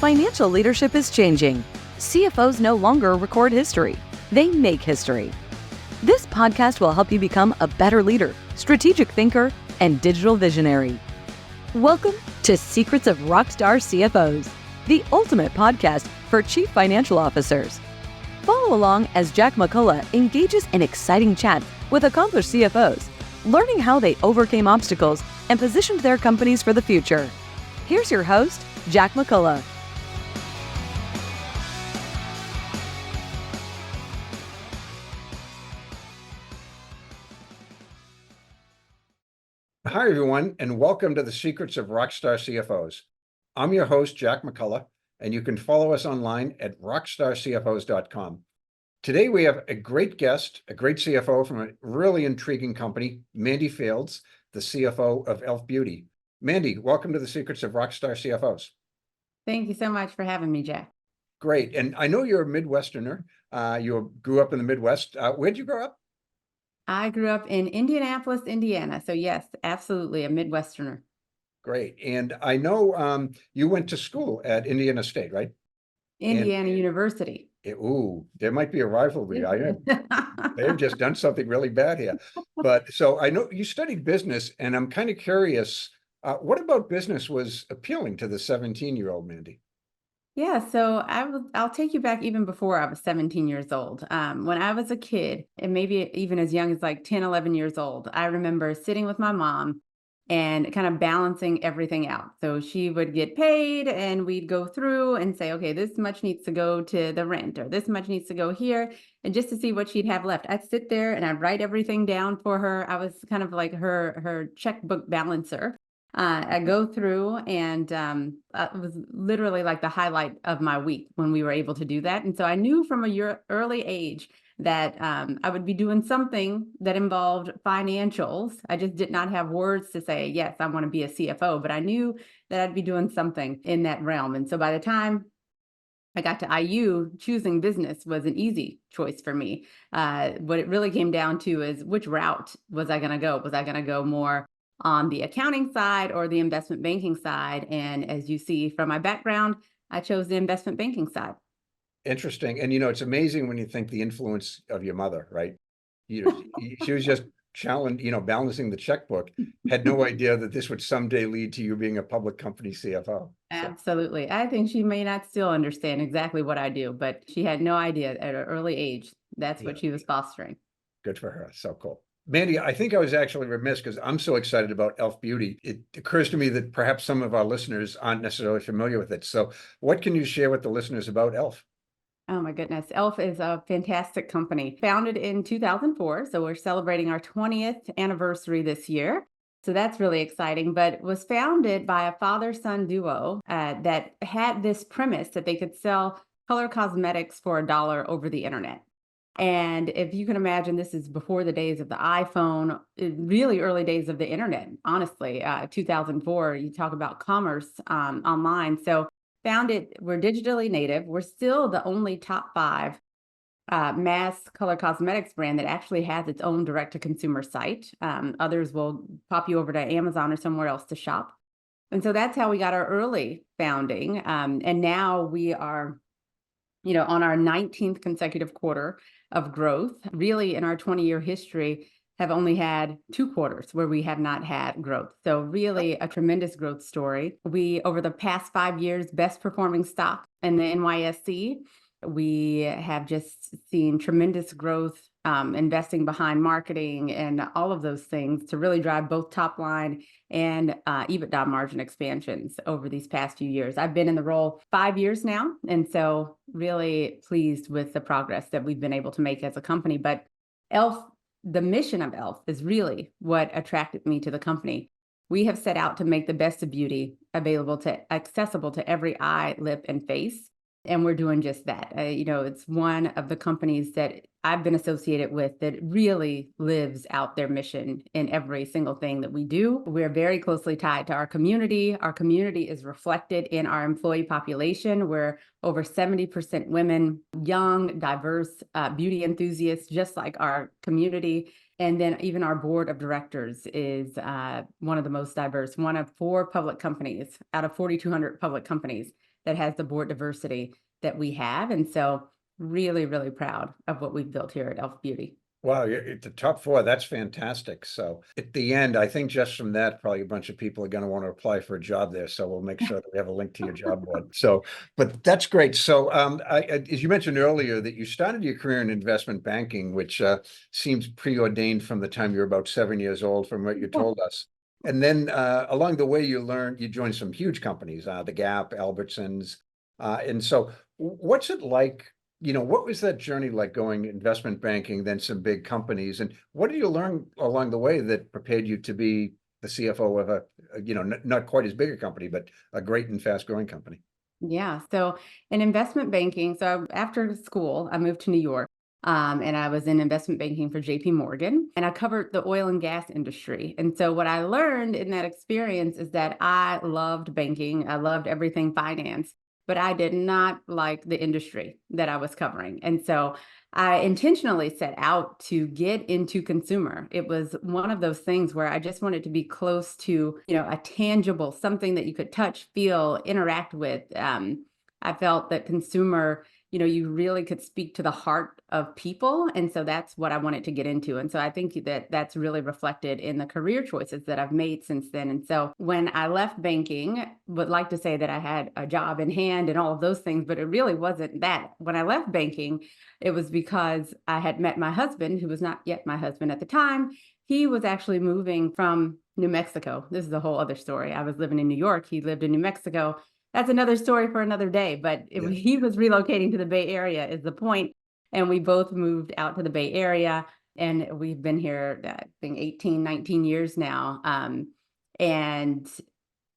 Financial leadership is changing. CFOs no longer record history, they make history. This podcast will help you become a better leader, strategic thinker, and digital visionary. Welcome to Secrets of Rockstar CFOs, the ultimate podcast for chief financial officers. Follow along as Jack McCullough engages in exciting chats with accomplished CFOs, learning how they overcame obstacles and positioned their companies for the future. Here's your host, Jack McCullough. Hi, everyone, and welcome to the Secrets of Rockstar CFOs. I'm your host, Jack McCullough, and you can follow us online at rockstarcfos.com. Today, we have a great guest, a great CFO from a really intriguing company, Mandy Fields, the CFO of E.L.F. Beauty. Mandy, welcome to the Secrets of Rockstar CFOs. Thank you so much for having me, Jack. Great, and I know you're a Midwesterner. You grew up in the Midwest. Where'd you grow up? I grew up in Indianapolis, Indiana. So yes, absolutely a Midwesterner. Great, and I know you went to school at Indiana State, right? Indiana University. There might be a rivalry. They have just done something really bad here. But so I know you studied business, and I'm kind of curious, what about business was appealing to the 17-year-old Mandy? Yeah, so I'll take you back even before I was 17 years old. When I was a kid, and maybe even as young as like 10, 11 years old, I remember sitting with my mom and kind of balancing everything out. So she would get paid and we'd go through and say, okay, this much needs to go to the rent or this much needs to go here. And just to see what she'd have left, I'd sit there and I'd write everything down for her. I was kind of like her checkbook balancer. I go through and it was literally like the highlight of my week when we were able to do that. And so I knew from a early age that I would be doing something that involved financials. I just did not have words to say, yes, I want to be a CFO, but I knew that I'd be doing something in that realm. And so by the time I got to IU, choosing business was an easy choice for me. What it really came down to is which route was I going to go? Was I going to go more on the accounting side or the investment banking side? And as you see from my background, I chose the investment banking side. Interesting. And, it's amazing when you think the influence of your mother, right? She was just balancing the checkbook, had no idea that this would someday lead to you being a public company CFO. Absolutely. I think she may not still understand exactly what I do, but she had no idea at an early age. That's what she was fostering. Good for her. So cool. Mandy, I think I was actually remiss because I'm so excited about E.L.F. Beauty. It occurs to me that perhaps some of our listeners aren't necessarily familiar with it. So what can you share with the listeners about E.L.F.? Oh my goodness. E.L.F. is a fantastic company. Founded in 2004. So we're celebrating our 20th anniversary this year. So that's really exciting, but it was founded by a father-son duo that had this premise that they could sell color cosmetics for $1 over the internet. And if you can imagine, this is before the days of the iPhone, really early days of the internet, honestly, 2004, you talk about commerce online. So we're digitally native. We're still the only top 5 mass color cosmetics brand that actually has its own direct-to-consumer site. Others will pop you over to Amazon or somewhere else to shop. And so that's how we got our early founding. And now we are on our 19th consecutive quarter of growth. Really, in our 20-year history, have only had 2 quarters where we have not had growth. So really a tremendous growth story. We, over the past 5 years, best performing stock in the NYSE. We have just seen tremendous growth, investing behind marketing and all of those things to really drive both top line and EBITDA margin expansions over these past few years. I've been in the role 5 years now, and so really pleased with the progress that we've been able to make as a company. But E.L.F., the mission of E.L.F. is really what attracted me to the company. We have set out to make the best of beauty accessible to every eye, lip, and face. And we're doing just that. It's one of the companies that I've been associated with that really lives out their mission in every single thing that we do. We're very closely tied to our community. Our community is reflected in our employee population. We're over 70% women, young, diverse, beauty enthusiasts, just like our community. And then even our board of directors is one of the most diverse, one of 4 public companies out of 4,200 public companies that has the board diversity that we have. And so really, really proud of what we've built here at e.l.f. Beauty. Wow, it's the top four. That's fantastic. So at the end, I think just from that, probably a bunch of people are going to want to apply for a job there. So we'll make sure that we have a link to your job board. So, but that's great. So as you mentioned earlier, that you started your career in investment banking, which seems preordained from the time you were about 7 years old, from what you told us. And then along the way, you joined some huge companies, the Gap, Albertsons. And so what's it like? What was that journey like, going investment banking, then some big companies? And what did you learn along the way that prepared you to be the CFO of not quite as big a company, but a great and fast growing company? Yeah. So in investment banking, so after school, I moved to New York. And I was in investment banking for JP Morgan, and I covered the oil and gas industry. And so what I learned in that experience is that I loved banking. I loved everything finance, but I did not like the industry that I was covering. And so I intentionally set out to get into consumer. It was one of those things where I just wanted to be close to, a tangible, something that you could touch, feel, interact with. I felt that consumer, you really could speak to the heart of people. And so that's what I wanted to get into. And so I think that that's really reflected in the career choices that I've made since then. And so when I left banking, would like to say that I had a job in hand and all of those things, but it really wasn't that. When I left banking, it was because I had met my husband, who was not yet my husband at the time. He was actually moving from New Mexico. This is a whole other story. I was living in New York. He lived in New Mexico. That's another story for another day, but he was relocating to the Bay Area is the point. And we both moved out to the Bay Area, and we've been here, I think 18, 19 years now. And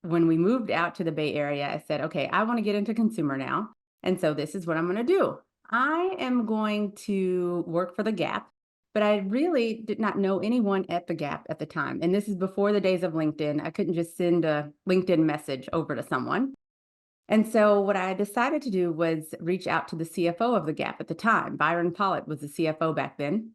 when we moved out to the Bay Area, I said, okay, I want to get into consumer now. And so this is what I'm going to do. I am going to work for the Gap, but I really did not know anyone at the Gap at the time. And this is before the days of LinkedIn. I couldn't just send a LinkedIn message over to someone. And so what I decided to do was reach out to the CFO of the Gap at the time. Byron Pollitt was the CFO back then.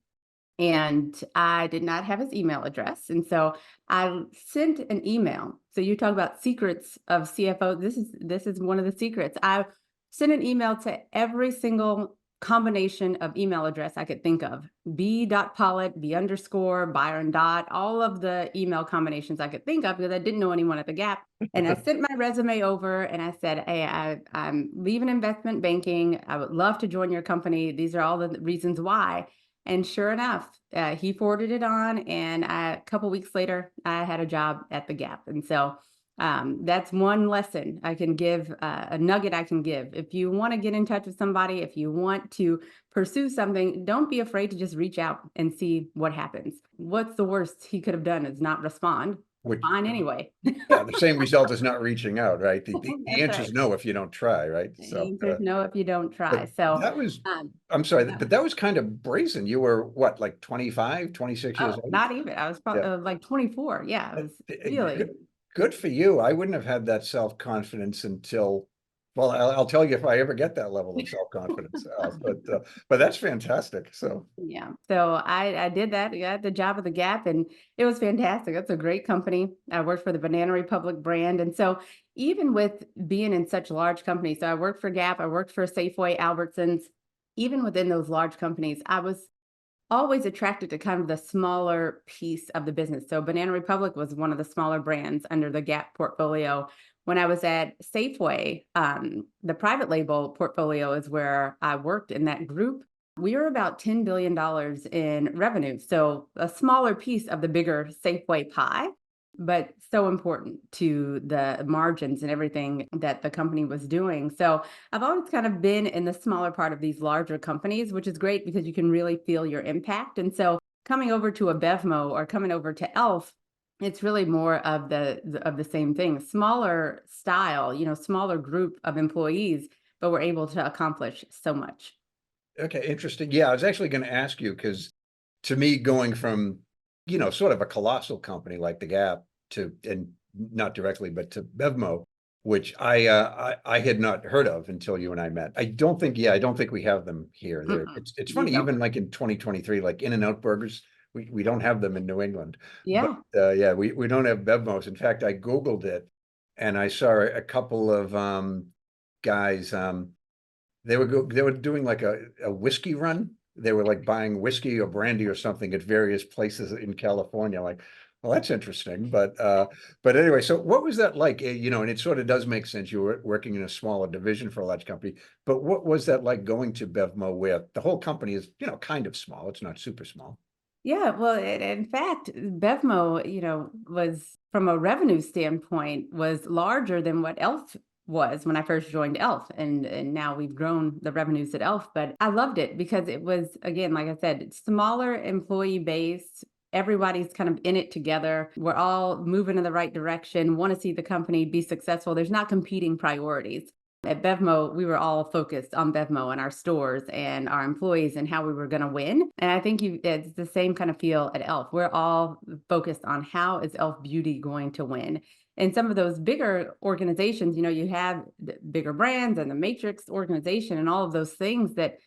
And I did not have his email address. And so I sent an email. So you talk about secrets of CFO. This is one of the secrets. I sent an email to every single combination of email address I could think of. B.Pollitt, B_, Byron. All of the email combinations I could think of, because I didn't know anyone at the Gap. And I sent my resume over and I said, hey, I'm leaving investment banking. I would love to join your company. These are all the reasons why. And sure enough, he forwarded it on. And a couple weeks later, I had a job at the Gap. And so that's one lesson I can give, a nugget I can give. If you want to get in touch with somebody, if you want to pursue something, don't be afraid to just reach out and see what happens. What's the worst he could have done is not respond. Fine anyway. Yeah, the same result is not reaching out, right? The answer is right. no if you don't try, right? The answer is no if you don't try. So that was, I'm sorry, but that was kind of brazen. You were what, like 25, 26 years old? Not even. I was probably like 24. Yeah, it was really good for you. I wouldn't have had that self-confidence until, well, I'll tell you if I ever get that level of self-confidence. But that's fantastic. So yeah, so I did that. I got the job at the Gap, and it was fantastic. That's a great company. I worked for the Banana Republic brand, and so even with being in such large companies, so I worked for Gap, I worked for Safeway, Albertsons. Even within those large companies, I was always attracted to kind of the smaller piece of the business. So Banana Republic was one of the smaller brands under the Gap portfolio. When I was at Safeway, the private label portfolio is where I worked in that group. We were about $10 billion in revenue. So a smaller piece of the bigger Safeway pie, but so important to the margins and everything that the company was doing. So I've always kind of been in the smaller part of these larger companies, which is great because you can really feel your impact. And so coming over to a BevMo or coming over to e.l.f., it's really more of the same thing, smaller style, smaller group of employees, but we're able to accomplish so much. Okay, interesting. Yeah, I was actually going to ask you, because to me, going from, sort of a colossal company like the Gap to, and not directly, but to BevMo, which I had not heard of until you and I met. I don't think we have them here. It's funny, even like in 2023, like In-N-Out burgers, we don't have them in New England. Yeah. But we don't have BevMos. In fact, I Googled it and I saw a couple of guys, they were doing like a whiskey run. They were like buying whiskey or brandy or something at various places in California. Like, well, that's interesting. But anyway, so what was that like? And it sort of does make sense. You were working in a smaller division for a large company, but what was that like going to BevMo, where the whole company is, kind of small. It's not super small. Yeah, well, in fact, BevMo, was from a revenue standpoint was larger than what e.l.f. was when I first joined e.l.f. And now we've grown the revenues at e.l.f. But I loved it because it was, again, like I said, smaller employee base. Everybody's kind of in it together. We're all moving in the right direction, want to see the company be successful. There's not competing priorities. At BevMo, we were all focused on BevMo and our stores and our employees and how we were going to win. And I think it's the same kind of feel at e.l.f. We're all focused on how is e.l.f. Beauty going to win. And some of those bigger organizations, you have the bigger brands and the matrix organization and all of those things that,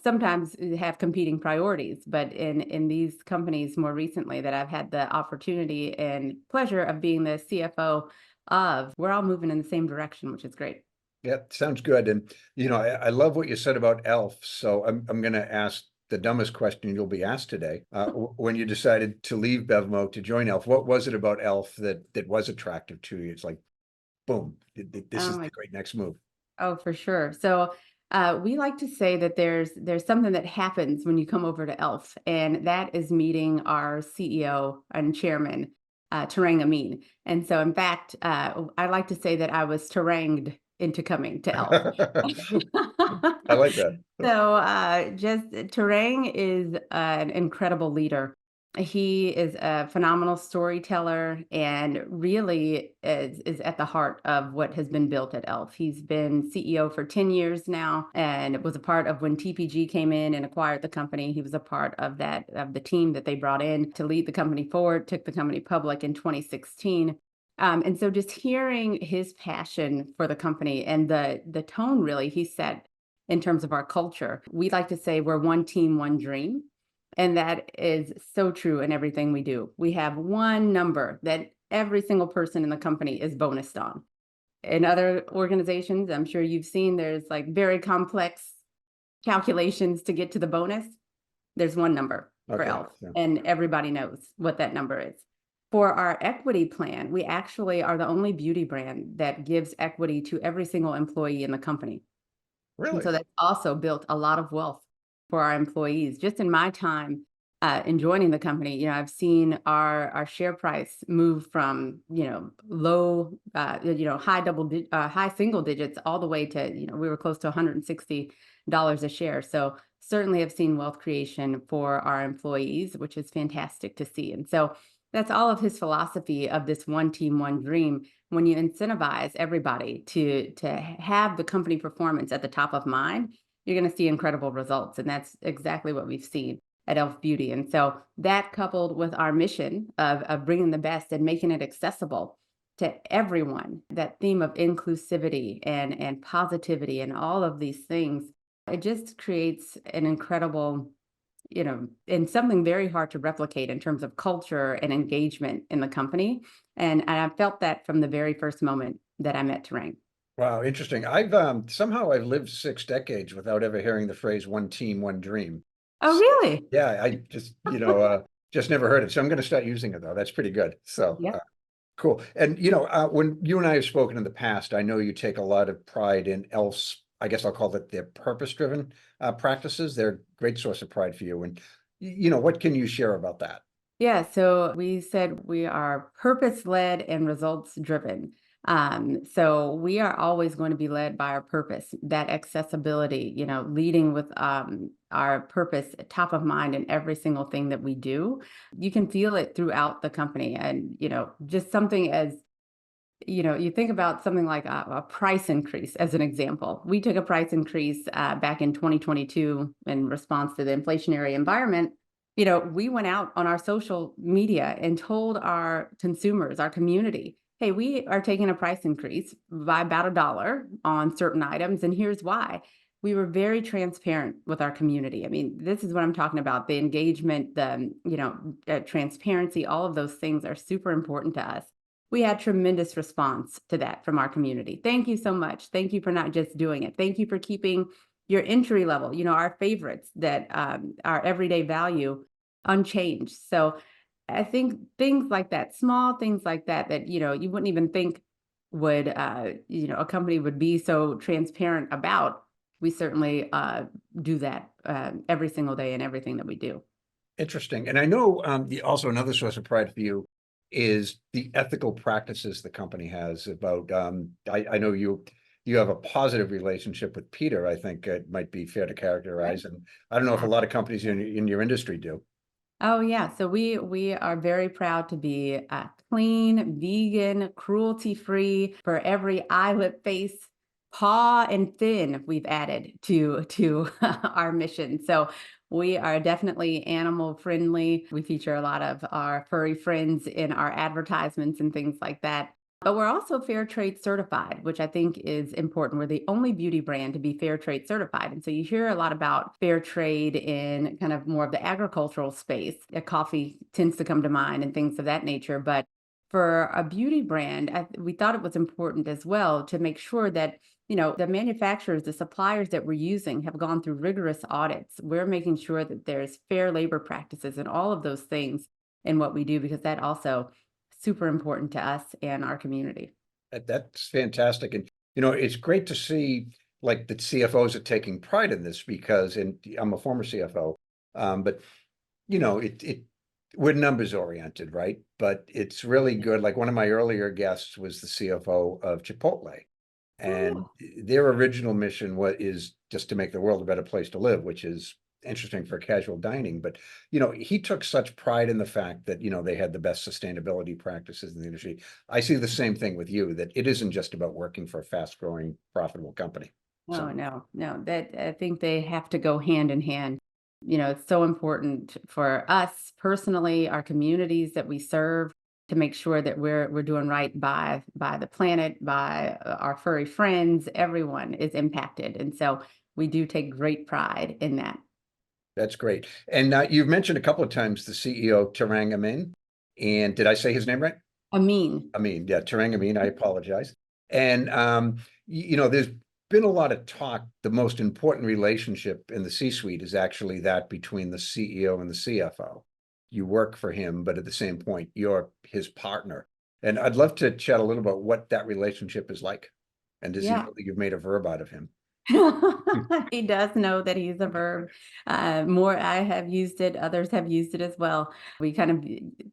sometimes have competing priorities. But in these companies more recently that I've had the opportunity and pleasure of being the CFO of, we're all moving in the same direction, which is great. Yeah, sounds good. And I love what you said about e.l.f. So I'm going to ask the dumbest question you'll be asked today. When you decided to leave BevMo to join e.l.f., what was it about e.l.f. that was attractive to you? It's like, boom, this is the great next move. Oh, for sure. So we like to say that there's something that happens when you come over to e.l.f., and that is meeting our CEO and chairman, Tarang Amin. And so, in fact, I like to say that I was taranged into coming to e.l.f. I like that. So just Tarang is an incredible leader. He is a phenomenal storyteller and really is at the heart of what has been built at e.l.f. He's been CEO for 10 years now and was a part of when TPG came in and acquired the company. He was a part of the team that they brought in to lead the company forward, took the company public in 2016. And so just hearing his passion for the company and the tone really he set in terms of our culture, we like to say we're one team, one dream. And that is so true in everything we do. We have one number that every single person in the company is bonused on. In other organizations, I'm sure you've seen there's like very complex calculations to get to the bonus. There's one number for e.l.f. Yeah. And everybody knows what that number is. For our equity plan, we actually are the only beauty brand that gives equity to every single employee in the company. Really? And so that's also built a lot of wealth for our employees. Just in my time in joining the company, I've seen our share price move from, low, high single digits all the way to, we were close to $160 a share. So certainly have seen wealth creation for our employees, which is fantastic to see. And so that's all of his philosophy of this one team, one dream. When you incentivize everybody to have the company performance at the top of mind, you're going to see incredible results. And that's exactly what we've seen at e.l.f. Beauty. And so that coupled with our mission of bringing the best and making it accessible to everyone, that theme of inclusivity and positivity and all of these things, it just creates an incredible, and something very hard to replicate in terms of culture and engagement in the company. And I felt that from the very first moment that I met Tarang. Wow, interesting. I've somehow I've lived 6 decades without ever hearing the phrase "one team, one dream." Oh, really? Yeah, I just just never heard it. So I'm going to start using it though. That's pretty good. So Yep. cool. And when you and I have spoken in the past, I know you take a lot of pride in e.l.f.'s, I guess I'll call it their purpose-driven practices. They're a great source of pride for you. And what can you share about that? Yeah, so we said we are purpose-led and results-driven. So we are always going to be led by our purpose, that accessibility, leading with our purpose top of mind in every single thing that we do. You can feel it throughout the company. And, just something as, you think about something like a price increase as an example. We took a price increase back in 2022 in response to the inflationary environment. We went out on our social media and told our consumers, our community, hey, we are taking a price increase by about $1 on certain items, and here's why. We were very transparent with our community. I mean, this is what I'm talking about. The engagement, the transparency, all of those things are super important to us. we had tremendous response to that from our community. Thank you so much. Thank you for not just doing it. Thank you for keeping your entry level, our favorites that our everyday value unchanged. So I think things like that, small things like that, you wouldn't even think would, a company would be so transparent about. We certainly do that every single day in everything that we do. Interesting. And I know also another source of pride for you is the ethical practices the company has about, I know you have a positive relationship with Peter, I think it might be fair to characterize. And I don't know if a lot of companies in your industry do. Oh yeah, so we are very proud to be clean, vegan, cruelty-free for every eye, lip, face, paw, and fin we've added to our mission. So we are definitely animal friendly. We feature a lot of our furry friends in our advertisements and things like that. But we're also fair trade certified, which I think is important. We're the only beauty brand to be fair trade certified. And so you hear a lot about fair trade in kind of more of the agricultural space. Coffee tends to come to mind and things of that nature. But for a beauty brand, we thought it was important as well to make sure that the manufacturers, the suppliers that we're using have gone through rigorous audits. We're making sure that there's fair labor practices and all of those things in what we do, because that also super important to us and our community. That's fantastic. And, it's great to see like the CFOs are taking pride in this because, and I'm a former CFO, but we're numbers oriented, right? But it's really good. Like one of my earlier guests was the CFO of Chipotle. And their original mission is just to make the world a better place to live, which is interesting for casual dining. But, he took such pride in the fact that, they had the best sustainability practices in the industry. I see the same thing with you, that it isn't just about working for a fast growing, profitable company. Oh, no, that I think they have to go hand in hand. It's so important for us personally, our communities that we serve, to make sure that we're doing right by the planet, by our furry friends. Everyone is impacted, and so we do take great pride in that. That's great. And you've mentioned a couple of times the CEO, Tarang Amin. And did I say his name right? Amin. Amin, yeah, Tarang Amin, I apologize. And, there's been a lot of talk. The most important relationship in the C-suite is actually that between the CEO and the CFO. You work for him, but at the same point, you're his partner. And I'd love to chat a little about what that relationship is like. And does he Yeah. know that you've made a verb out of him? He does know that he's a verb. More, I have used it, others have used it as well. We kind of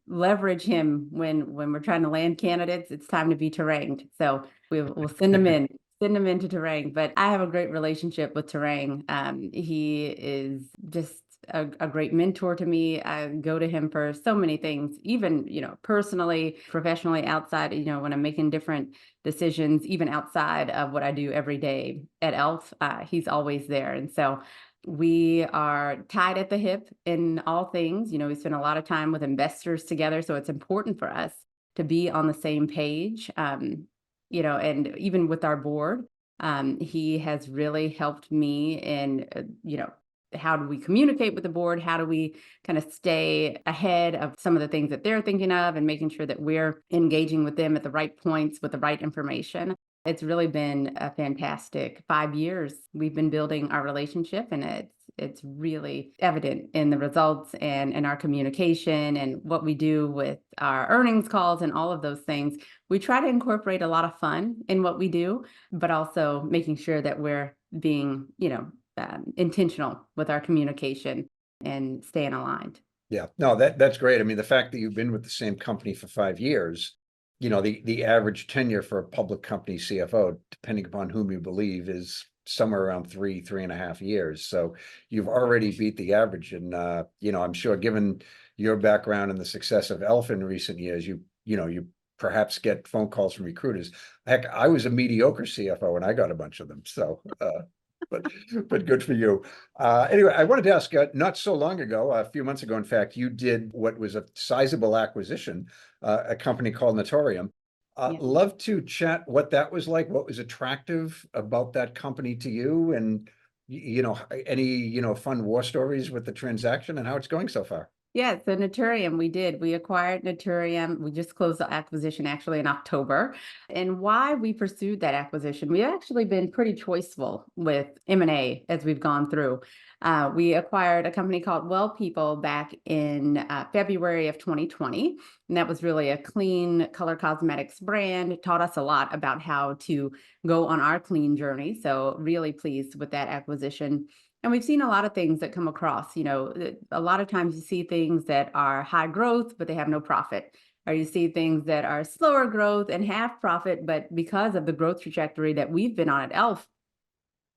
leverage him when we're trying to land candidates. It's time to be terrained. So we'll send them in. Send them into Terang. But I have a great relationship with Terang. He is just a great mentor to me. I go to him for so many things, even, personally, professionally, outside, when I'm making different decisions, even outside of what I do every day at E.L.F. He's always there. And so we are tied at the hip in all things. We spend a lot of time with investors together. So it's important for us to be on the same page. And even with our board, he has really helped me in, how do we communicate with the board? How do we kind of stay ahead of some of the things that they're thinking of and making sure that we're engaging with them at the right points with the right information? It's really been a fantastic 5 years. We've been building our relationship, and it's really evident in the results and in our communication and what we do with our earnings calls and all of those things. We try to incorporate a lot of fun in what we do, but also making sure that we're being, intentional with our communication and staying aligned. Yeah, no, that's great. I mean, the fact that you've been with the same company for 5 years, the average tenure for a public company CFO, depending upon whom you believe, is somewhere around 3.5 years. So you've already beat the average. And, I'm sure given your background and the success of E.L.F. in recent years, you perhaps get phone calls from recruiters. Heck, I was a mediocre CFO and I got a bunch of them. So, but good for you. Anyway, I wanted to ask, not so long ago, a few months ago, in fact, you did what was a sizable acquisition, a company called Notorium. Yeah. Love to chat what that was like, what was attractive about that company to you, and any fun war stories with the transaction and how it's going so far. Yeah, so Naturium, we did. We acquired Naturium. We just closed the acquisition actually in October. And why we pursued that acquisition, we've actually been pretty choiceful with M&A as we've gone through. We acquired a company called Well People back in February of 2020. And that was really a clean color cosmetics brand. It taught us a lot about how to go on our clean journey. So really pleased with that acquisition. And we've seen a lot of things that come across, a lot of times you see things that are high growth, but they have no profit. Or you see things that are slower growth and have profit, but because of the growth trajectory that we've been on at e.l.f.,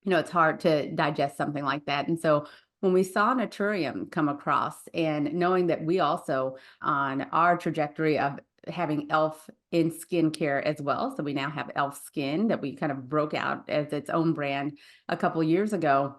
it's hard to digest something like that. And so when we saw Naturium come across and knowing that we also on our trajectory of having e.l.f. in skincare as well. So we now have e.l.f. Skin that we kind of broke out as its own brand a couple years ago.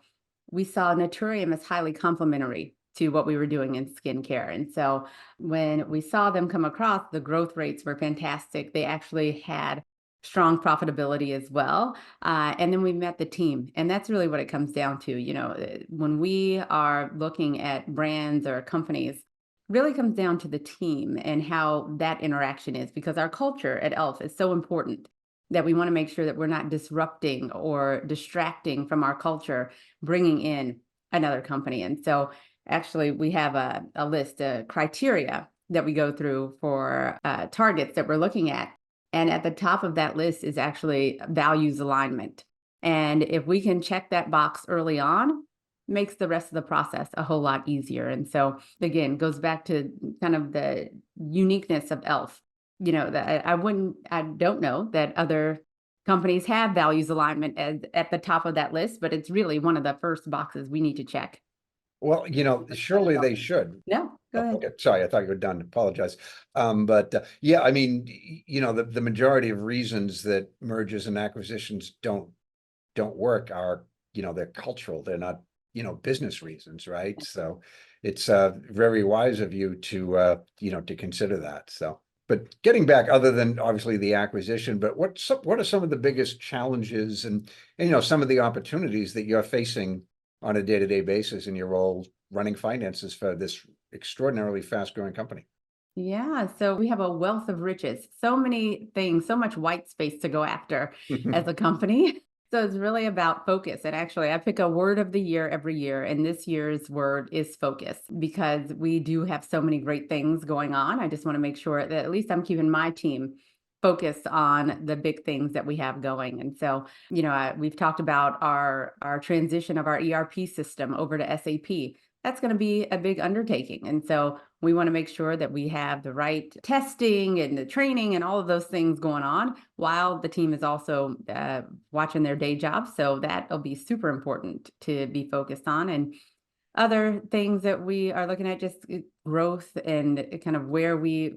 We saw Naturium as highly complementary to what we were doing in skincare. And so when we saw them come across, the growth rates were fantastic. They actually had strong profitability as well. And then we met the team. And that's really what it comes down to. When we are looking at brands or companies, really comes down to the team and how that interaction is, because our culture at e.l.f. is so important that we want to make sure that we're not disrupting or distracting from our culture, bringing in another company. And so actually we have a list of criteria that we go through for targets that we're looking at. And at the top of that list is actually values alignment. And if we can check that box early on, makes the rest of the process a whole lot easier. And so again, goes back to kind of the uniqueness of e.l.f. That I don't know that other companies have values alignment as at the top of that list, but it's really one of the first boxes we need to check. Well, surely they should. No, go ahead. Okay, sorry, I thought you were done. Apologize. Yeah, I mean, the majority of reasons that mergers and acquisitions don't work are, they're cultural. They're not, business reasons, right? So it's very wise of you to, to consider that. So, but getting back, other than obviously the acquisition, but what are some of the biggest challenges and some of the opportunities that you're facing on a day-to-day basis in your role running finances for this extraordinarily fast-growing company? Yeah, so we have a wealth of riches, so many things, so much white space to go after as a company. So it's really about focus. And actually, I pick a word of the year every year, and this year's word is focus, because we do have so many great things going on. I just want to make sure that at least I'm keeping my team focused on the big things that we have going. And so, we've talked about our transition of our ERP system over to SAP. That's going to be a big undertaking. And so we want to make sure that we have the right testing and the training and all of those things going on while the team is also watching their day job. So that'll be super important to be focused on. And other things that we are looking at, just growth and kind of where we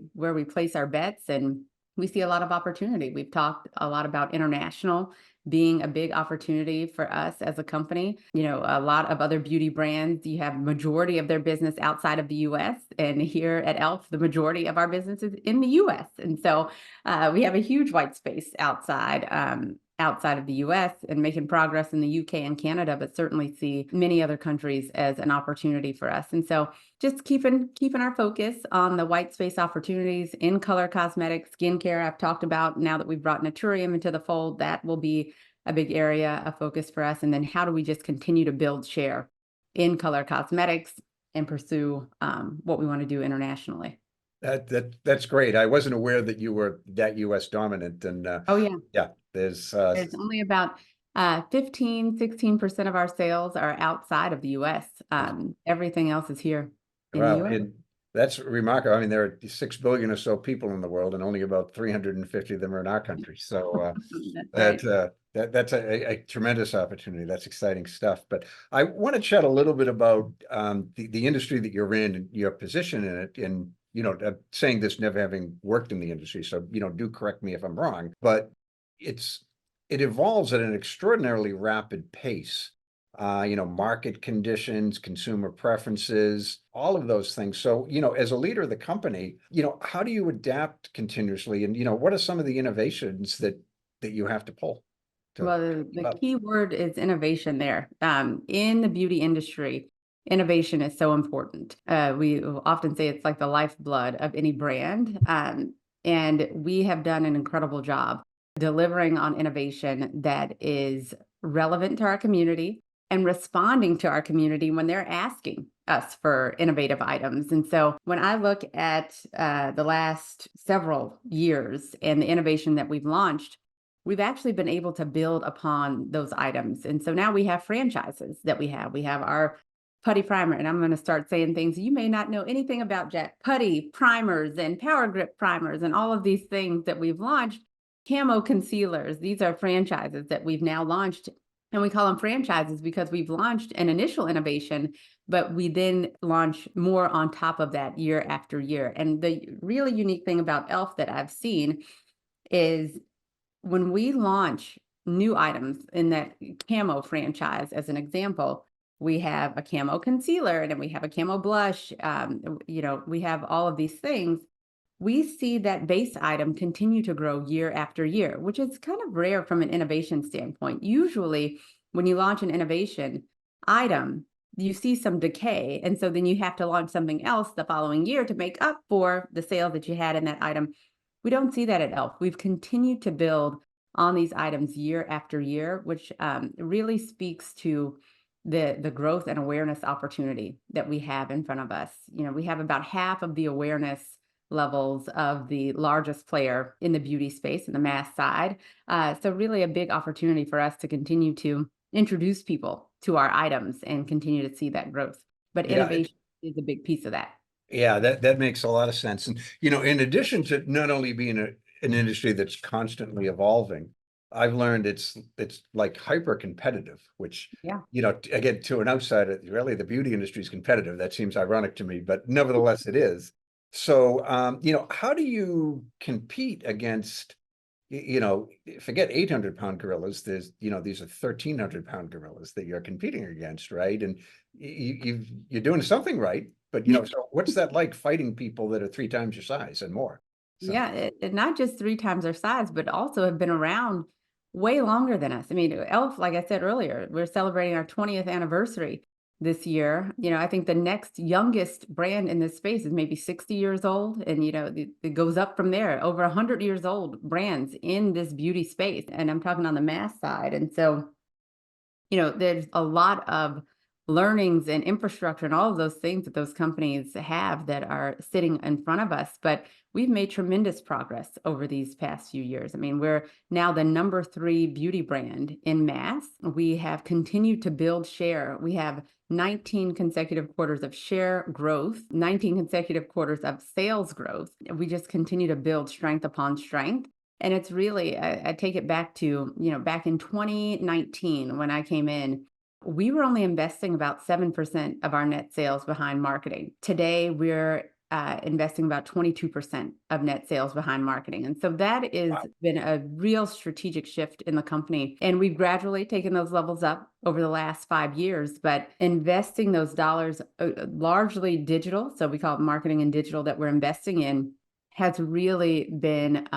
place our bets. And we see a lot of opportunity. We've talked a lot about international being a big opportunity for us as a company. A lot of other beauty brands, you have majority of their business outside of the US. And here at e.l.f., the majority of our business is in the US. And so we have a huge white space outside of the US and making progress in the UK and Canada, but certainly see many other countries as an opportunity for us. And so just keeping our focus on the white space opportunities in color cosmetics, skincare. I've talked about, now that we've brought Naturium into the fold, that will be a big area of focus for us. And then how do we just continue to build share in color cosmetics and pursue what we want to do internationally? That's great. I wasn't aware that you were that US dominant. And Oh yeah. yeah, there's only about 16% of our sales are outside of the US. Everything else is here in the US. and that's remarkable. I mean, there are 6 billion or so people in the world, and only about 350 of them are in our country. So That's right. that's a tremendous opportunity. That's exciting stuff. But I want to chat a little bit about the industry that you're in and your position in it. And saying this never having worked in the industry, so do correct me if I'm wrong, but it evolves at an extraordinarily rapid pace. Market conditions, consumer preferences, all of those things. So, as a leader of the company, how do you adapt continuously? And, what are some of the innovations that you have to pull? Well, the key word is innovation there. In the beauty industry, innovation is so important. We often say it's like the lifeblood of any brand. And we have done an incredible job delivering on innovation that is relevant to our community and responding to our community when they're asking us for innovative items. And so when I look at the last several years and the innovation that we've launched, we've actually been able to build upon those items. And so now we have franchises that we have. We have our putty primer, and I'm going to start saying things you may not know anything about, Jack. Putty primers and power grip primers and all of these things that we've launched. Camo concealers. These are franchises that we've now launched. And we call them franchises because we've launched an initial innovation, but we then launch more on top of that year after year. And the really unique thing about e.l.f. that I've seen is when we launch new items in that camo franchise, as an example, we have a camo concealer and then we have a camo blush. We have all of these things. We see that base item continue to grow year after year, which is kind of rare from an innovation standpoint. Usually, when you launch an innovation item, you see some decay. And so then you have to launch something else the following year to make up for the sales that you had in that item. We don't see that at e.l.f. We've continued to build on these items year after year, which really speaks to the growth and awareness opportunity that we have in front of us. We have about half of the awareness levels of the largest player in the beauty space, in the mass side. So really a big opportunity for us to continue to introduce people to our items and continue to see that growth. But innovation is a big piece of that. Yeah, that makes a lot of sense. And, in addition to not only being an industry that's constantly evolving, I've learned it's like hyper competitive, which, Yeah. Again, to an outsider, really the beauty industry is competitive. That seems ironic to me, but nevertheless it is. So, how do you compete against, forget 800-pound gorillas, there's, these are 1,300-pound gorillas that you're competing against, right? And you're doing something right, but, so what's that like fighting people that are 3 times your size and more? So. Yeah, it not just 3 times our size, but also have been around way longer than us. I mean, e.l.f., like I said earlier, we're celebrating our 20th anniversary this year. I think the next youngest brand in this space is maybe 60 years old. And, it goes up from there, over 100 years old brands in this beauty space. And I'm talking on the mass side. And so, there's a lot of learnings and infrastructure and all of those things that those companies have that are sitting in front of us. But we've made tremendous progress over these past few years. I mean, we're now the number 3 beauty brand in mass. We have continued to build share. We have 19 consecutive quarters of share growth, 19 consecutive quarters of sales growth. We just continue to build strength upon strength. And it's really, I take it back to, back in 2019, when I came in, we were only investing about 7% of our net sales behind marketing. Today, we're investing about 22% of net sales behind marketing. And so that has been a real strategic shift in the company. And we've gradually taken those levels up over the last 5 years, but investing those dollars, largely digital, so we call it marketing and digital that we're investing in, has really been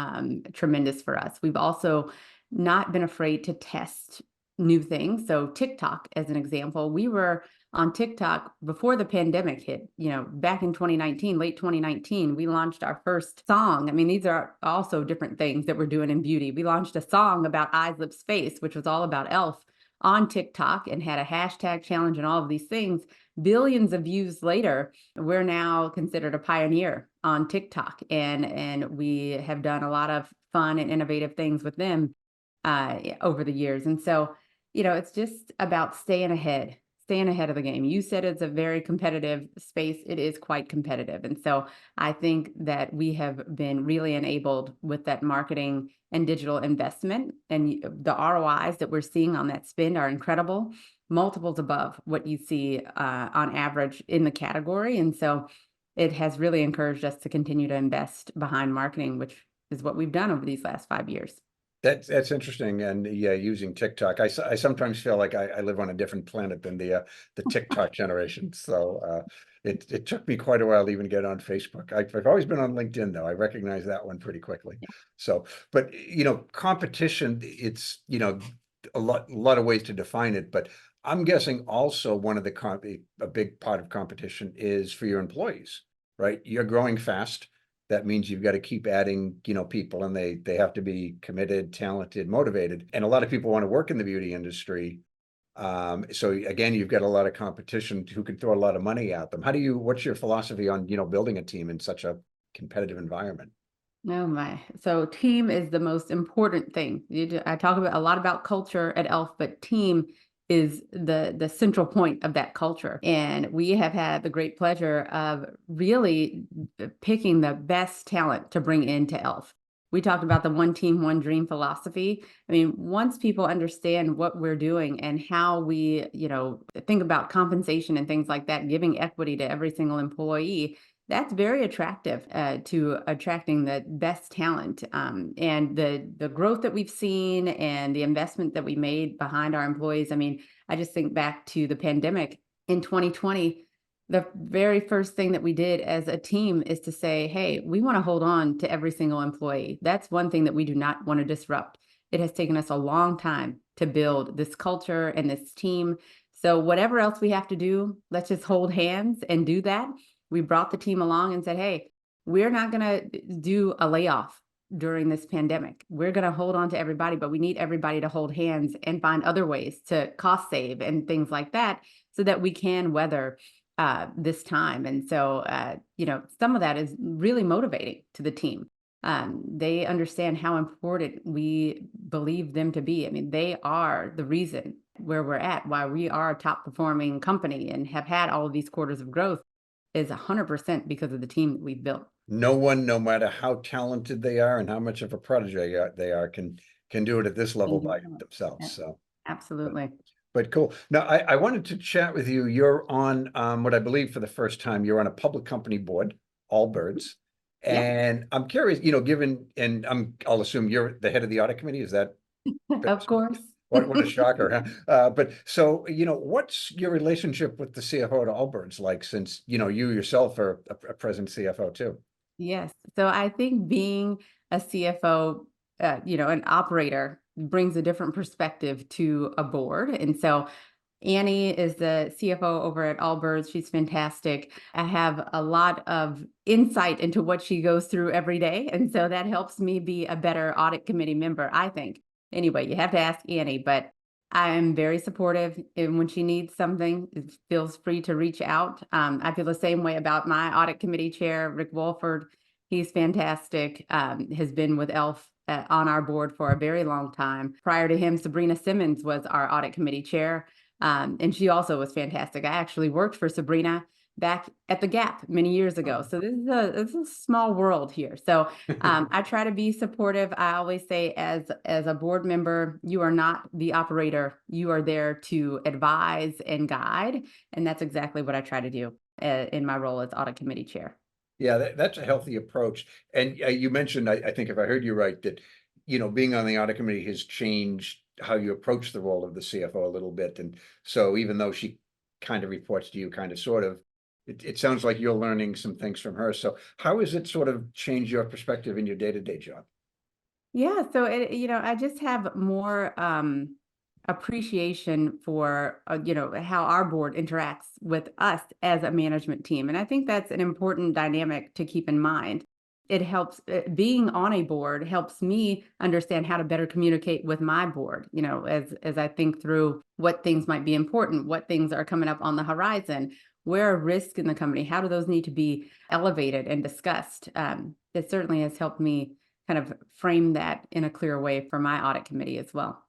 tremendous for us. We've also not been afraid to test new things. So TikTok, as an example, we were on TikTok before the pandemic hit, back in 2019, late 2019, we launched our first song. I mean, these are also different things that we're doing in beauty. We launched a song about eyes, lips, face, which was all about e.l.f. on TikTok and had a hashtag challenge and all of these things. Billions of views later, we're now considered a pioneer on TikTok, and we have done a lot of fun and innovative things with them over the years. And so, it's just about staying ahead of the game. You said it's a very competitive space. It is quite competitive. And so I think that we have been really enabled with that marketing and digital investment, and the ROIs that we're seeing on that spend are incredible, multiples above what you see on average in the category. And so it has really encouraged us to continue to invest behind marketing, which is what we've done over these last 5 years. That's interesting. And yeah, using TikTok, I sometimes feel like I live on a different planet than the TikTok generation. So it took me quite a while to even get on Facebook. I've always been on LinkedIn, though. I recognize that one pretty quickly. Yeah. So, but competition, it's a lot of ways to define it. But I'm guessing also one of a big part of competition is for your employees, right? You're growing fast. That means you've got to keep adding, people, and they have to be committed, talented, motivated. And a lot of people want to work in the beauty industry. So again, you've got a lot of competition who can throw a lot of money at them. What's your philosophy on, building a team in such a competitive environment? Oh my. So team is the most important thing. I talk about a lot about culture at e.l.f., but team is the central point of that culture. And we have had the great pleasure of really picking the best talent to bring into e.l.f. We talked about the one team, one dream philosophy. I mean, once people understand what we're doing and how we, think about compensation and things like that, giving equity to every single employee, that's very attractive to attracting the best talent. And the growth that we've seen and the investment that we made behind our employees. I mean, I just think back to the pandemic in 2020. The very first thing that we did as a team is to say, hey, we want to hold on to every single employee. That's one thing that we do not want to disrupt. It has taken us a long time to build this culture and this team. So whatever else we have to do, let's just hold hands and do that. We brought the team along and said, hey, we're not going to do a layoff during this pandemic. We're going to hold on to everybody, but we need everybody to hold hands and find other ways to cost save and things like that so that we can weather this time. And so, some of that is really motivating to the team. They understand how important we believe them to be. I mean, they are the reason where we're at, why we are a top performing company and have had all of these quarters of growth is 100% because of the team that we've built. No one, no matter how talented they are and how much of a prodigy they are, can do it at this level by themselves. So absolutely. But cool. Now, I wanted to chat with you. You're on what I believe for the first time, you're on a public company board, Allbirds. And I'm curious, and I'll assume you're the head of the audit committee. Is that? Of course. What a shocker, huh? But so, what's your relationship with the CFO at Allbirds like, since, you yourself are a present CFO too? Yes. So I think being a CFO, an operator brings a different perspective to a board. And so Annie is the CFO over at Allbirds. She's fantastic. I have a lot of insight into what she goes through every day. And so that helps me be a better audit committee member, I think. Anyway, you have to ask Annie, but I'm very supportive. And when she needs something, feels free to reach out. I feel the same way about my audit committee chair, Rick Wolford. He's fantastic, has been with e.l.f. On our board for a very long time. Prior to him, Sabrina Simmons was our audit committee chair. And she also was fantastic. I actually worked for Sabrina back at the Gap many years ago. So this is a small world here. So I try to be supportive. I always say as a board member, you are not the operator. You are there to advise and guide. And that's exactly what I try to do in my role as audit committee chair. Yeah, that's a healthy approach. And you mentioned, I think if I heard you right, that, being on the audit committee has changed how you approach the role of the CFO a little bit. And so even though she kind of reports to you, kind of, sort of, it sounds like you're learning some things from her. So how has it sort of changed your perspective in your day-to-day job? Yeah, so I just have more appreciation for how our board interacts with us as a management team, and I think that's an important dynamic to keep in mind. It helps being on a board helps me understand how to better communicate with my board. As I think through what things might be important, what things are coming up on the horizon, where are risks in the company, how do those need to be elevated and discussed. It certainly has helped me kind of frame that in a clear way for my audit committee as well.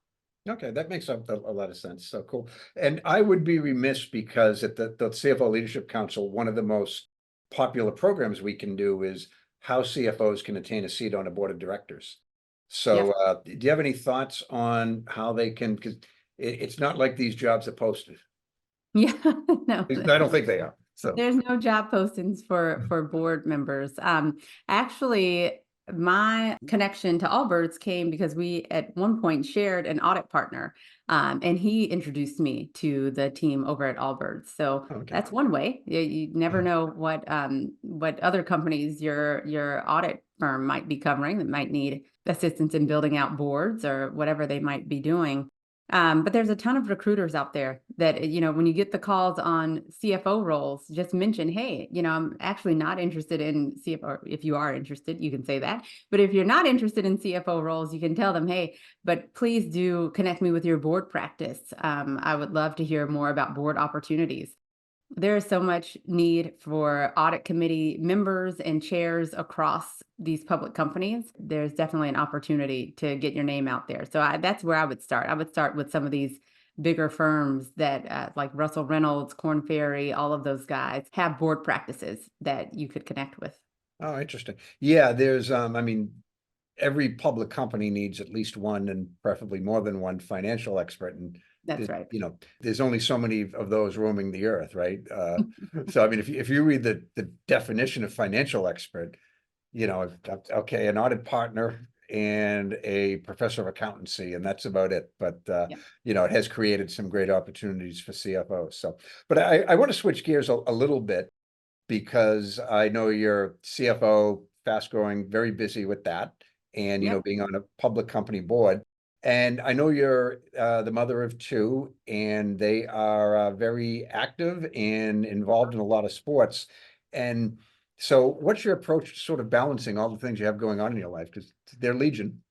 Okay, that makes a lot of sense. So cool. And I would be remiss, because at the CFO Leadership Council, one of the most popular programs we can do is how CFOs can attain a seat on a board of directors. So do you have any thoughts on how they can, because it's not like these jobs are posted. Yeah, no. I don't think they are. So there's no job postings for board members. Actually, my connection to Allbirds came because we at one point shared an audit partner, and he introduced me to the team over at Allbirds. So that's one way. You never know what other companies your audit firm might be covering that might need assistance in building out boards or whatever they might be doing. But there's a ton of recruiters out there that, when you get the calls on CFO roles, just mention, hey, I'm actually not interested in CFO. Or if you are interested, you can say that. But if you're not interested in CFO roles, you can tell them, hey, but please do connect me with your board practice. I would love to hear more about board opportunities. There is so much need for audit committee members and chairs across these public companies. There's definitely an opportunity to get your name out there. So that's where I would start. I would start with some of these bigger firms that like Russell Reynolds, Korn Ferry, all of those guys have board practices that you could connect with. Oh, interesting. Yeah, there's, I mean, every public company needs at least one and preferably more than one financial expert. And That's right. there's only so many of those roaming the earth, right? So, I mean, if you read the definition of financial expert, okay, an audit partner and a professor of accountancy, and that's about it. But, it has created some great opportunities for CFOs. So, but I want to switch gears a little bit because I know you're CFO, fast growing, very busy with that. And, Yep. being on a public company board. And I know you're the mother of two, and they are very active and involved in a lot of sports. And so what's your approach to sort of balancing all the things you have going on in your life? Because they're legion.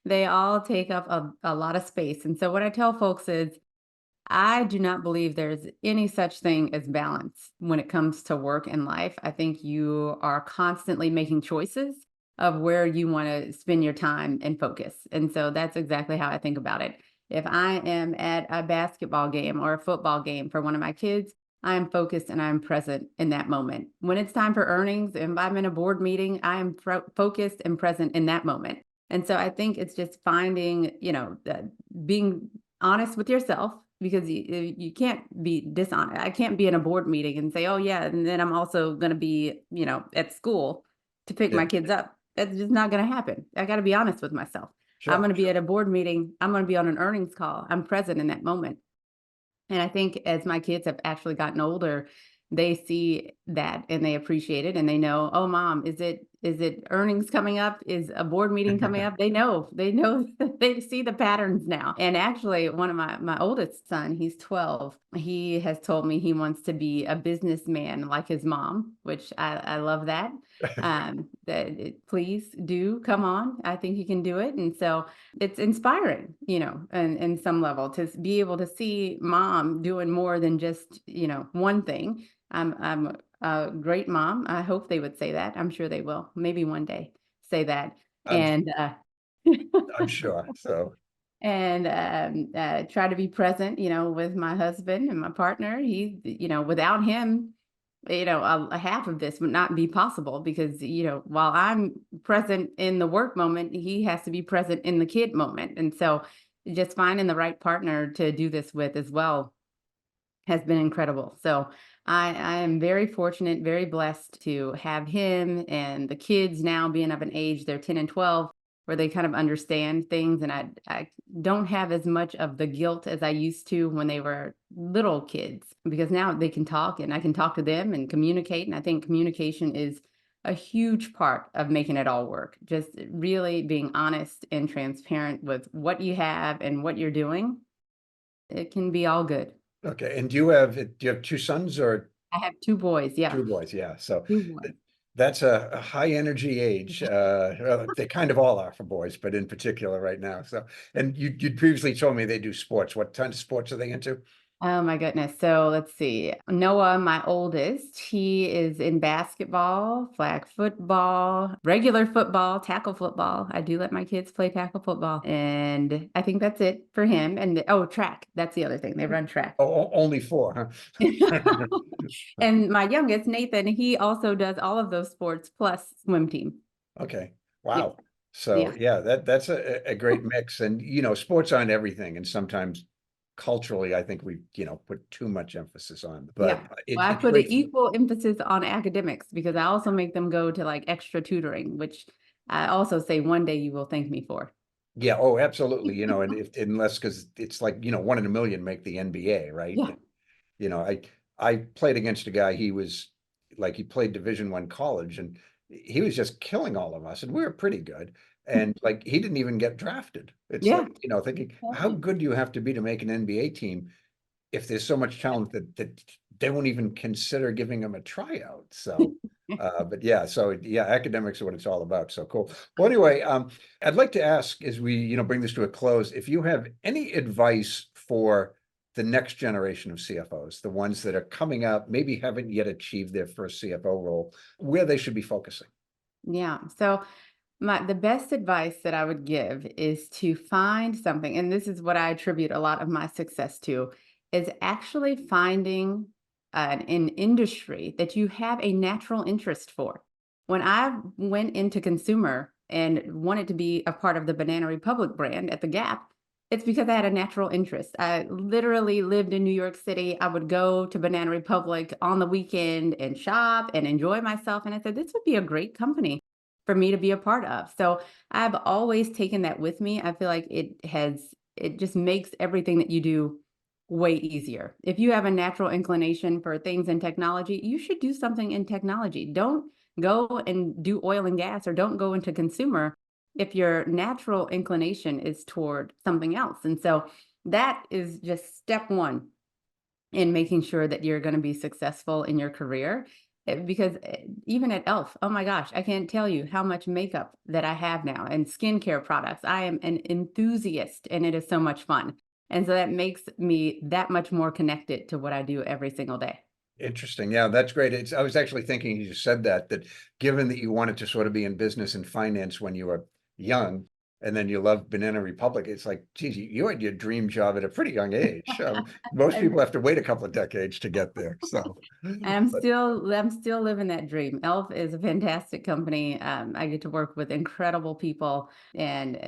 They all take up a lot of space. And so what I tell folks is, I do not believe there's any such thing as balance when it comes to work and life. I think you are constantly making choices of where you want to spend your time and focus. And so that's exactly how I think about it. If I am at a basketball game or a football game for one of my kids, I am focused and I'm present in that moment. When it's time for earnings, if I'm in a board meeting, I am focused and present in that moment. And so I think it's just finding, being honest with yourself, because you can't be dishonest. I can't be in a board meeting and say, oh yeah, and then I'm also going to be, at school to pick Yeah, my kids up. That's just not going to happen. I got to be honest with myself. I'm sure. going to be at a board meeting. I'm going to be on an earnings call. I'm present in that moment. And I think as my kids have actually gotten older, they see that and they appreciate it, and they know, oh mom, is it earnings coming up? Is a board meeting coming up? They know they see the patterns now. And actually one of my oldest son, he's 12, he has told me he wants to be a businessman like his mom, which I love that. Please do come on. I think you can do it. And so it's inspiring, and in some level to be able to see mom doing more than just, one thing. I'm a great mom. I hope they would say that. I'm sure they will. Maybe one day say that. I'm, And I'm sure. So, and try to be present, with my husband and my partner. He, without him, a half of this would not be possible, because, while I'm present in the work moment, he has to be present in the kid moment. And so just finding the right partner to do this with as well has been incredible. So I am very fortunate, very blessed to have him, and the kids now being of an age, they're 10 and 12, where they kind of understand things. And I don't have as much of the guilt as I used to when they were little kids, because now they can talk and I can talk to them and communicate. And I think communication is a huge part of making it all work. Just really being honest and transparent with what you have and what you're doing. It can be all good. okay. And do you have two sons or I have two boys. Yeah. two boys? Yeah. So Two boys. that's a high energy age. Well, they kind of all are for boys, but in particular right now. So, and you'd previously told me they do sports. What kind of sports are they into? Oh my goodness. So let's see. Noah, my oldest, he is in basketball, flag football, regular football, tackle football. I do let my kids play tackle football. And I think that's it for him. And track. That's the other thing. They run track. Oh, only four, huh? And my youngest, Nathan, he also does all of those sports plus swim team. Okay. Yeah. Wow. So Yeah. yeah, that's a great mix. And sports aren't everything. And sometimes culturally, I think we, put too much emphasis on. But Yeah. it's Well, I it's put an great. equal emphasis on academics, because I also make them go to like extra tutoring, which I also say one day you will thank me for. Yeah. Oh, absolutely. And unless because it's like, 1 in a million make the NBA, right? Yeah. I played against a guy. He played Division I college, and he was just killing all of us, and we were pretty good. And like, he didn't even get drafted. It's Yeah. like, thinking, how good do you have to be to make an NBA team if there's so much talent that they won't even consider giving him a tryout? So, but yeah, academics are what it's all about. So cool. Well, anyway, I'd like to ask, as we, bring this to a close, if you have any advice for the next generation of CFOs, the ones that are coming up, maybe haven't yet achieved their first CFO role, where they should be focusing. Yeah. So the best advice that I would give is to find something, and this is what I attribute a lot of my success to, is actually finding an industry that you have a natural interest for. When I went into consumer and wanted to be a part of the Banana Republic brand at the Gap, it's because I had a natural interest. I literally lived in New York City. I would go to Banana Republic on the weekend and shop and enjoy myself. And I said, this would be a great company for me to be a part of. So I've always taken that with me. I feel like it just makes everything that you do way easier. If you have a natural inclination for things in technology, you should do something in technology. Don't go and do oil and gas, or don't go into consumer if your natural inclination is toward something else. And so that is just step one in making sure that you're going to be successful in your career. Because even at e.l.f., oh my gosh, I can't tell you how much makeup that I have now and skincare products. I am an enthusiast, and it is so much fun. And so that makes me that much more connected to what I do every single day. Interesting. Yeah, that's great. I was actually thinking, you said that given that you wanted to sort of be in business and finance when you were young, and then you love Banana Republic, it's like, geez, you had your dream job at a pretty young age. Most people have to wait a couple of decades to get there. So, I'm but still living that dream. e.l.f. is a fantastic company. I get to work with incredible people, and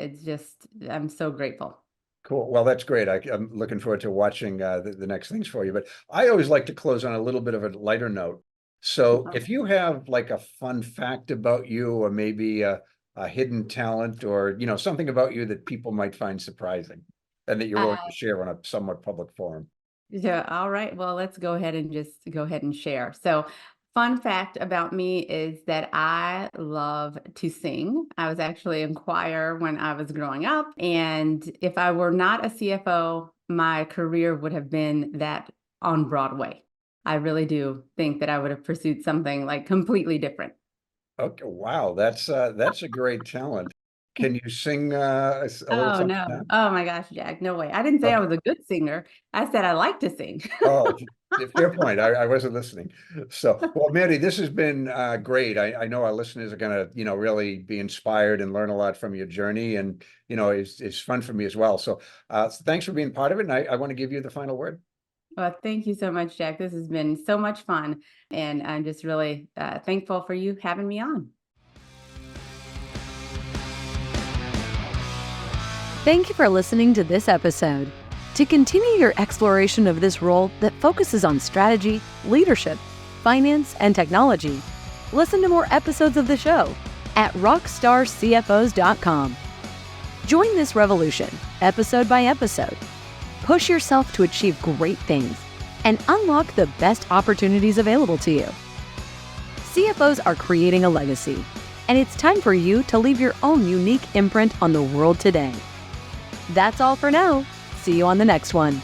I'm so grateful. cool. Well, that's great. I'm looking forward to watching the next things for you. But I always like to close on a little bit of a lighter note. So if you have like a fun fact about you, or maybe a hidden talent, or something about you that people might find surprising and that you're willing to share on a somewhat public forum. Yeah, all right. Well, let's go ahead and share. So, fun fact about me is that I love to sing. I was actually in choir when I was growing up. And if I were not a CFO, my career would have been that on Broadway. I really do think that I would have pursued something like completely different. Okay, wow, that's a great talent. Can you sing a little Oh, something no. now? Oh my gosh, Jack. No way. I didn't say I Okay. was a good singer. I said I like to sing. Oh, fair point. I wasn't listening. So, well, Mandy, this has been great. I know our listeners are going to, really be inspired and learn a lot from your journey. And, it's fun for me as well. So thanks for being part of it. And I want to give you the final word. Well, thank you so much, Jack. This has been so much fun. And I'm just really thankful for you having me on. Thank you for listening to this episode. To continue your exploration of this role that focuses on strategy, leadership, finance, and technology, listen to more episodes of the show at rockstarcfos.com. Join this revolution, episode by episode. Push yourself to achieve great things and unlock the best opportunities available to you. CFOs are creating a legacy, and it's time for you to leave your own unique imprint on the world today. That's all for now. See you on the next one.